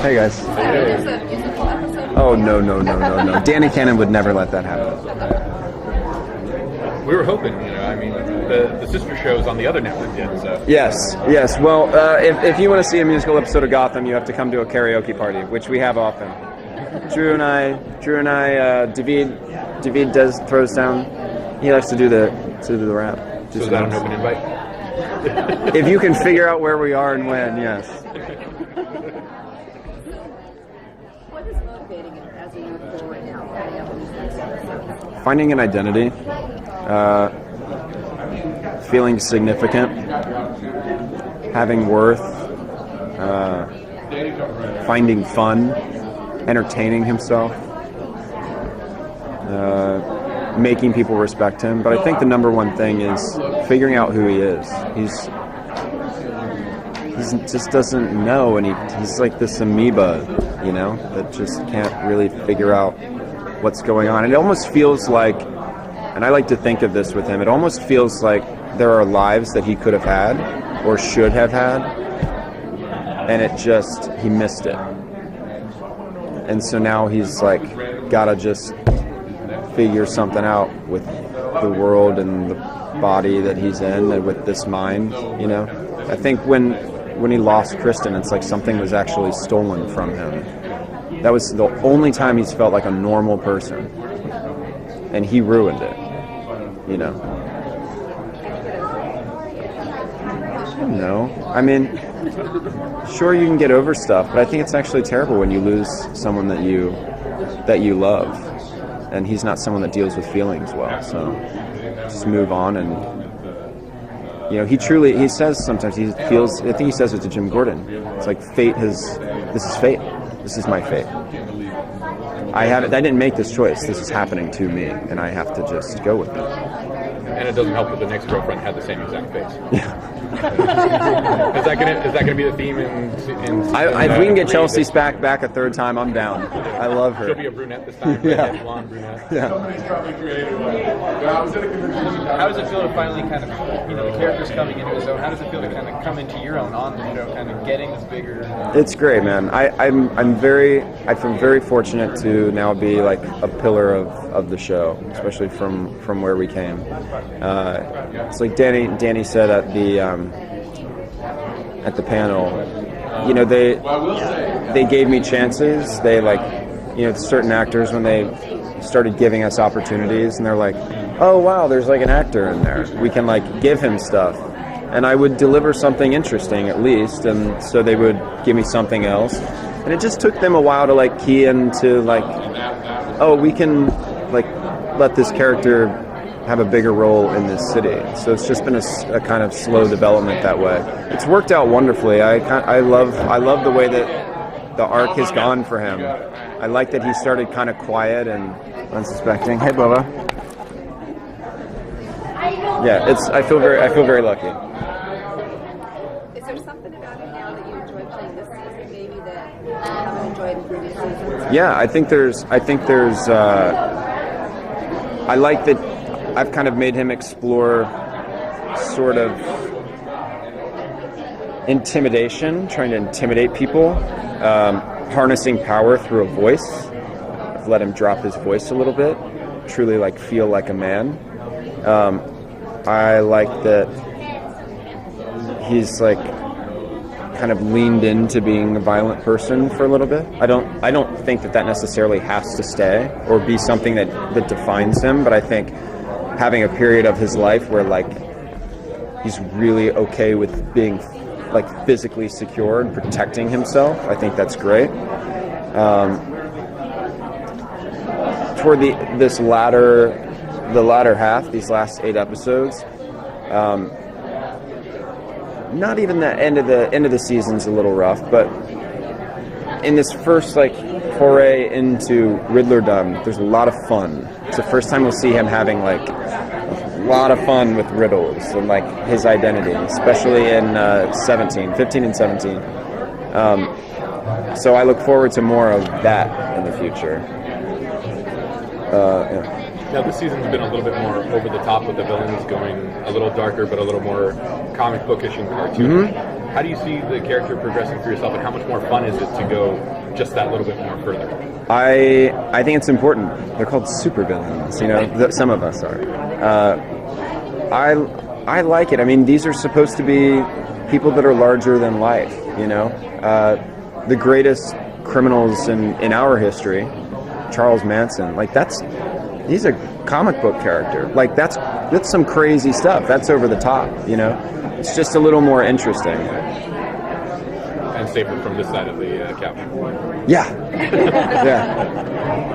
Hey guys. There's a musical episode. Oh no. Danny Cannon would never let that happen. We were hoping, I mean, the sister show's on the other network yet, so. Yes. Well, if you want to see a musical episode of Gotham, you have to come to a karaoke party, which we have often. Drew and I, David throws down. He likes to do the rap. So is that an open invite? If you can figure out where we are and when, yes. What is motivating you as you move forward now, writing up these next episodes? Finding an identity, feeling significant, having worth, finding fun, entertaining himself, making people respect him. But I think the number one thing is figuring out who he is. He just doesn't know, and he's like this amoeba, that just can't really figure out what's going on. And it almost feels like, and I like to think of this with him, it almost feels like there are lives that he could have had or should have had, and he missed it. And so now he's like gotta just figure something out with the world and the body that he's in and with this mind, I think when he lost Kristen, it's like something was actually stolen from him. That was the only time he's felt like a normal person, and he ruined it, No, I mean, sure, you can get over stuff, but I think it's actually terrible when you lose someone that you love, and he's not someone that deals with feelings well. So just move on, and he says sometimes he feels. I think he says it to Jim Gordon. It's like this is fate. This is my fate. I didn't make this choice. This is happening to me, and I have to just go with it. And it doesn't help that the next girlfriend had the same exact face. Yeah. Is that gonna be the theme in if we can get Chelsea back a third time, I'm down. I love her. She'll be a brunette this time. Yeah. Blonde brunette. Yeah. How does it feel to finally kind of, the character's coming into his own? How does it feel to kind of come into your own on the show, kind of getting this bigger? It's great, man. I feel very fortunate to now be like a pillar of the show, especially from where we came. It's like Danny said at the panel, they gave me chances. They certain actors, when they started giving us opportunities, and they're like, oh wow, there's like an actor in there, we can give him stuff, and I would deliver something interesting at least, and so they would give me something else, and it just took them a while to key into oh, we can let this character have a bigger role in this city. So it's just been a kind of slow development that way. It's worked out wonderfully. I love the way that the arc has gone for him. I like that he started kind of quiet and unsuspecting. Hey, Bubba. Yeah, I feel very lucky. Is there something about it now that you enjoy playing this season, maybe that you haven't enjoyed in previous seasons? Yeah, I think there's. I like that I've kind of made him explore sort of intimidation, trying to intimidate people, harnessing power through a voice. I've let him drop his voice a little bit, truly feel like a man. I like that he's kind of leaned into being a violent person for a little bit. I don't think that necessarily has to stay or be something that defines him, but I think having a period of his life where he's really okay with being physically secure and protecting himself, I think that's great. Toward the latter half, these last 8 episodes, not even the end of the season's a little rough, but in this first foray into Riddlerdom, there's a lot of fun. It's the first time we'll see him having a lot of fun with riddles and his identity, especially in 15 and 17. So I look forward to more of that in the future. Yeah. Now, this season's been a little bit more over the top with the villains going a little darker, but a little more comic bookish and cartoonish. Mm-hmm. How do you see the character progressing for yourself, and how much more fun is it to go just that little bit more further? I think it's important. They're called supervillains. You know, some of us are. I like it. I mean, these are supposed to be people that are larger than life. You know, the greatest criminals in our history, Charles Manson. Like he's a comic book character. Like that's some crazy stuff. That's over the top. You know, it's just a little more interesting. And safer from this side of the couch. Yeah. Yeah.